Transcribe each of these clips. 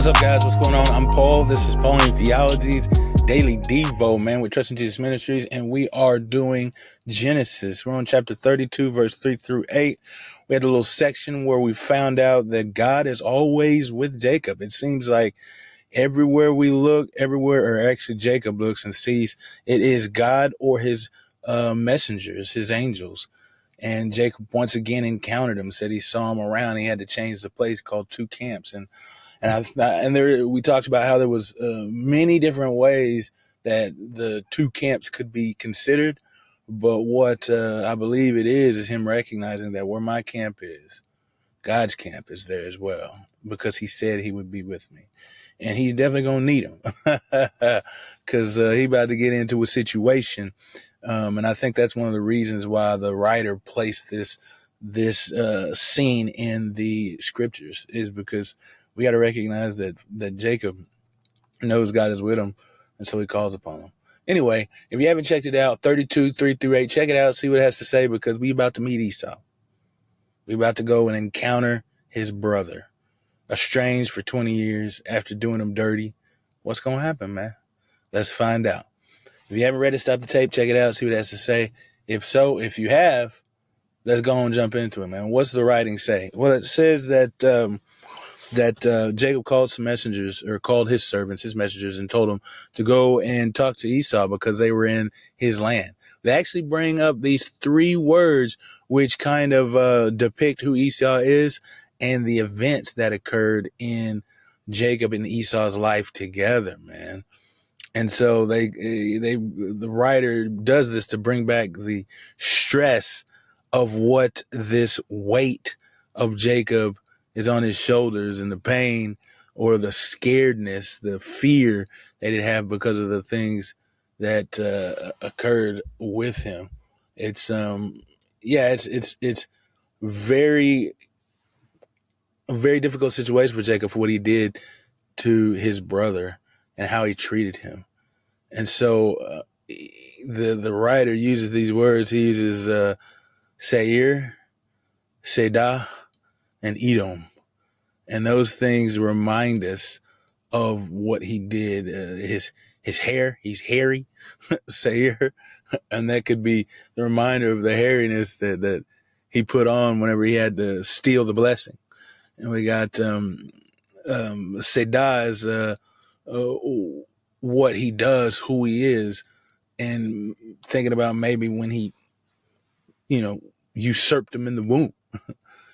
What's up, guys? What's going on? I'm Paul. This is Paul and Theology's Daily Devo, man, with Trust in Jesus Ministries, and we are doing Genesis. We're on chapter 32, verse 3 through 8. We had a little section where we found out that God is always with Jacob. It seems like everywhere we look, or actually Jacob looks and sees, it is God or his messengers, his angels. And Jacob once again encountered him, said he saw him around. He had to change the place called two camps. We talked about how there was many different ways that the two camps could be considered. But what I believe it is him recognizing that where my camp is, God's camp is there as well, because he said he would be with me. And he's definitely going to need him because he's about to get into a situation. And I think that's one of the reasons why the writer placed this scene in the scriptures, is because we got to recognize that Jacob knows God is with him, and so he calls upon him. Anyway, if you haven't checked it out, 32, 3 through 8, check it out, see what it has to say, because we about to meet Esau. We about to go and encounter his brother, estranged for 20 years after doing him dirty. What's going to happen, man? Let's find out. If you haven't read it, stop the tape, check it out, see what it has to say. If you have, let's go and jump into it, man. What's the writing say? Well, it says that Jacob called his servants, his messengers, and told them to go and talk to Esau because they were in his land. They actually bring up these three words which kind of depict who Esau is and the events that occurred in Jacob and Esau's life together, man. And so the writer does this to bring back the stress of what this weight of Jacob is on his shoulders, and the pain or the scaredness, the fear that he'd have because of the things that occurred with him. It's very a very difficult situation for Jacob for what he did to his brother and how he treated him. And so the writer uses these words. He uses Seir, Sedah, and Edom. And those things remind us of what he did. His hair, he's hairy, Seir. And that could be the reminder of the hairiness that he put on whenever he had to steal the blessing. And we got Sedah is what he does, who he is, and thinking about maybe when he, usurped him in the womb.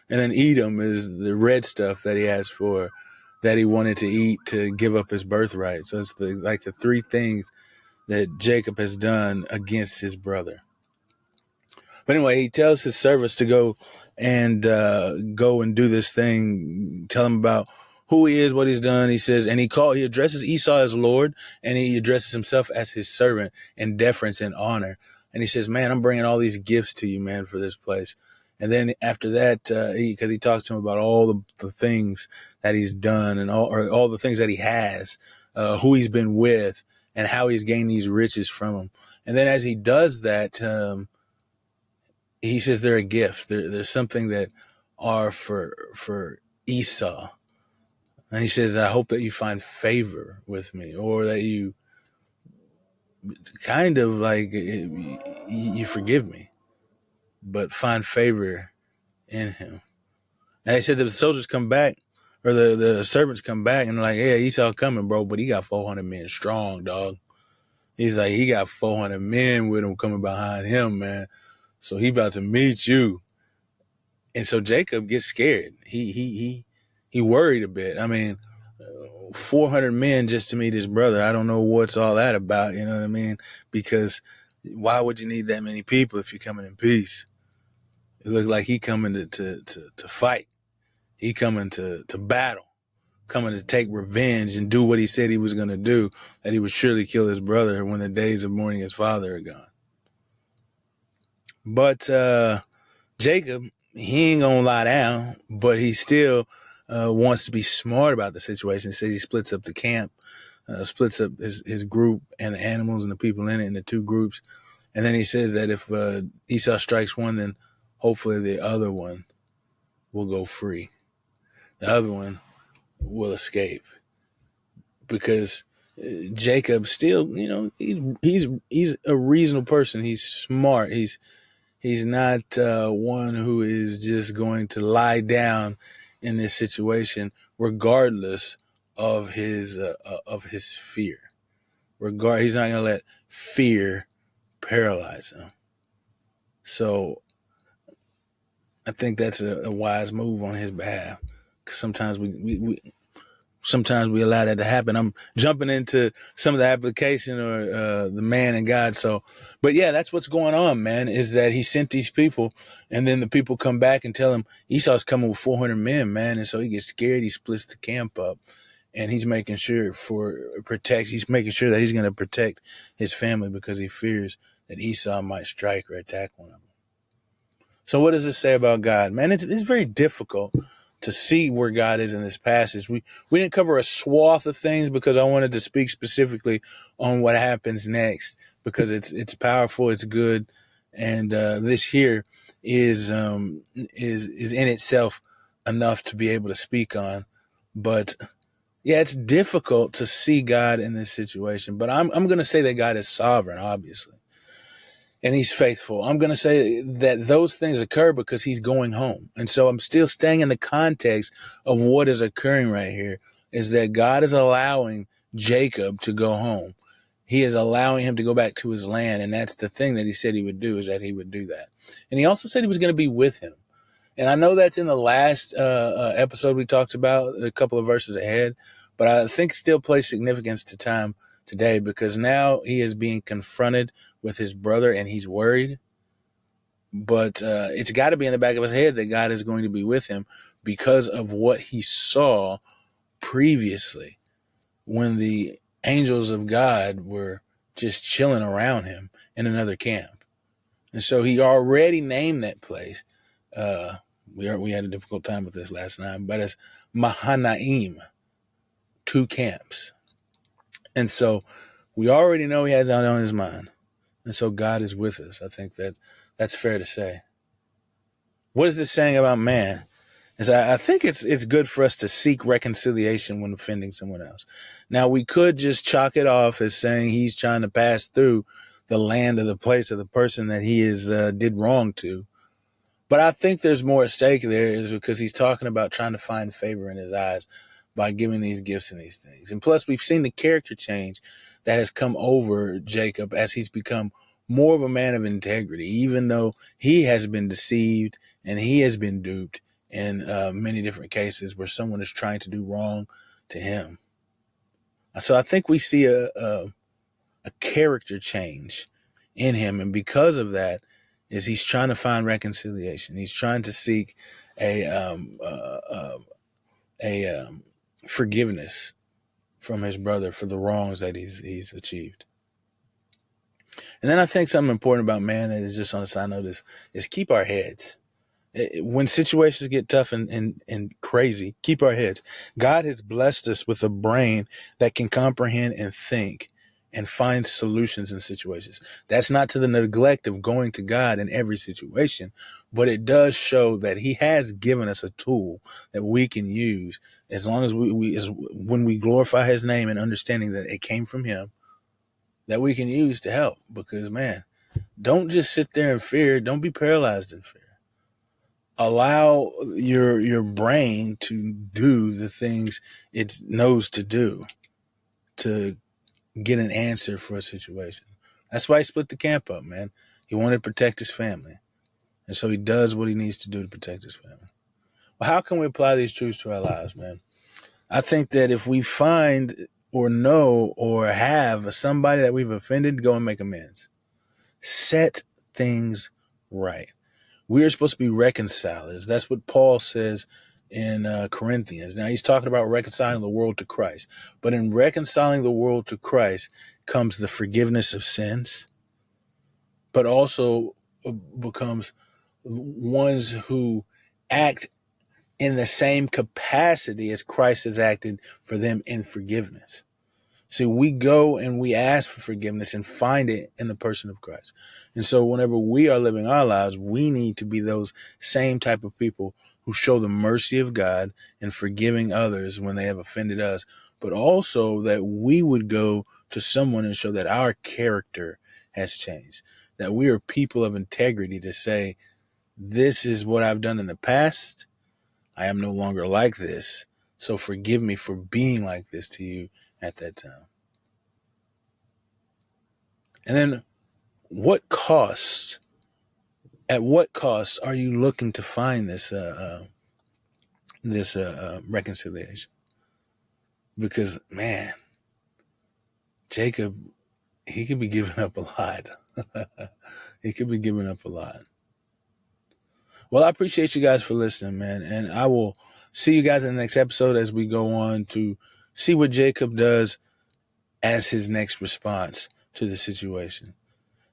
And then Edom is the red stuff that he asked for, that he wanted to eat to give up his birthright. So it's the three things that Jacob has done against his brother. But anyway, he tells his servants to go and do this thing, tell him about who he is, what he's done. He says, and he addresses Esau as Lord, and he addresses himself as his servant in deference and honor. And he says, man, I'm bringing all these gifts to you, man, for this place. And then after that, because he talks to him about all the things that he's done and all the things that he has, who he's been with, and how he's gained these riches from him. And then as he does that, he says they're a gift. There's something that are for Esau. And he says, I hope that you find favor with me, or that you kind of like you forgive me, but find favor in him. And they said that the soldiers come back, or the servants come back, and they're like, yeah, Esau coming, bro, but he got 400 men strong, dog. He's like, he got 400 men with him coming behind him, man. So he about to meet you. And so Jacob gets scared. He worried a bit. I mean, 400 men just to meet his brother. I don't know what's all that about. You know what I mean? Because why would you need that many people if you're coming in peace? It looked like he coming to fight. He coming to battle, coming to take revenge and do what he said he was going to do, that he would surely kill his brother when the days of mourning his father are gone. But Jacob, he ain't going to lie down, but he still wants to be smart about the situation. He says he splits up the camp, splits up his group and the animals and the people in it into two groups. And then he says that if Esau strikes one, then hopefully the other one will go free. The other one will escape. because Jacob still, he's a reasonable person. He's smart. He's not one who is just going to lie down in this situation, regardless of his fear. He's not going to let fear paralyze him. So I think that's a wise move on his behalf. Because sometimes we allow that to happen. I'm jumping into some of the application or the man and God. So, but yeah, that's what's going on, man, is that he sent these people, and then the people come back and tell him Esau's coming with 400 men, man. And so he gets scared. He splits the camp up, and he's making sure he's making sure that he's going to protect his family because he fears that Esau might strike or attack one of them. So what does this say about God? Man, it's very difficult to see where God is in this passage. We didn't cover a swath of things because I wanted to speak specifically on what happens next because it's powerful, it's good, and this here is in itself enough to be able to speak on. But yeah, it's difficult to see God in this situation. But I'm going to say that God is sovereign, obviously. And he's faithful. I'm going to say that those things occur because he's going home. And so I'm still staying in the context of what is occurring right here is that God is allowing Jacob to go home. He is allowing him to go back to his land. And that's the thing that he said he would do, is that he would do that. And he also said he was going to be with him. And I know that's in the last episode we talked about, a couple of verses ahead, but I think still plays significance to time today because now he is being confronted with his brother and he's worried. But it's got to be in the back of his head that God is going to be with him because of what he saw previously when the angels of God were just chilling around him in another camp. And so he already named that place. We had a difficult time with this last night, but it's Mahanaim, 2 camps. And so we already know he has that on his mind. And so God is with us. I think that's fair to say. What is this saying about man? I think it's good for us to seek reconciliation when offending someone else. Now, we could just chalk it off as saying he's trying to pass through the land or the place of the person that he did wrong to. But I think there's more at stake there is because he's talking about trying to find favor in his eyes by giving these gifts and these things. And plus, we've seen the character change that has come over Jacob as he's become more of a man of integrity, even though he has been deceived and he has been duped in many different cases where someone is trying to do wrong to him. So I think we see a character change in him. And because of that, is he's trying to find reconciliation. He's trying to seek a forgiveness from his brother for the wrongs that he's achieved. And then I think something important about man that is just on a side note is keep our heads. When situations get tough and crazy, keep our heads. God has blessed us with a brain that can comprehend and think and find solutions in situations. That's not to the neglect of going to God in every situation, but it does show that he has given us a tool that we can use as long as when we glorify his name and understanding that it came from him, that we can use to help. Because, man, don't just sit there in fear. Don't be paralyzed in fear. Allow your brain to do the things it knows to do to get an answer for a situation. That's why he split the camp up, man. He wanted to protect his family. And so he does what he needs to do to protect his family. Well, how can we apply these truths to our lives, man? I think that if we find or know or have somebody that we've offended, go and make amends. Set things right. We are supposed to be reconcilers. That's what Paul says in Corinthians. Now, he's talking about reconciling the world to Christ. But in reconciling the world to Christ comes the forgiveness of sins, but also becomes ones who act in the same capacity as Christ has acted for them in forgiveness. See, we go and we ask for forgiveness and find it in the person of Christ. And so whenever we are living our lives, we need to be those same type of people who show the mercy of God in forgiving others when they have offended us, but also that we would go to someone and show that our character has changed, that we are people of integrity to say, this is what I've done in the past. I am no longer like this. So forgive me for being like this to you at that time. And then at what cost are you looking to find this reconciliation? Because, man, Jacob, he could be giving up a lot. He could be giving up a lot. Well, I appreciate you guys for listening, man. And I will see you guys in the next episode as we go on to see what Jacob does as his next response to the situation.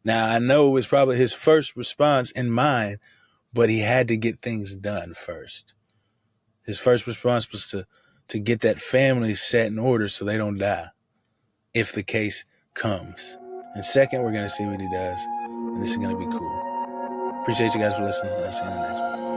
Now, I know it was probably his first response in mind, but he had to get things done first. His first response was to get that family set in order so they don't die if the case comes. And second, we're going to see what he does. And this is going to be cool. Appreciate you guys for listening. I'll see you in the next one.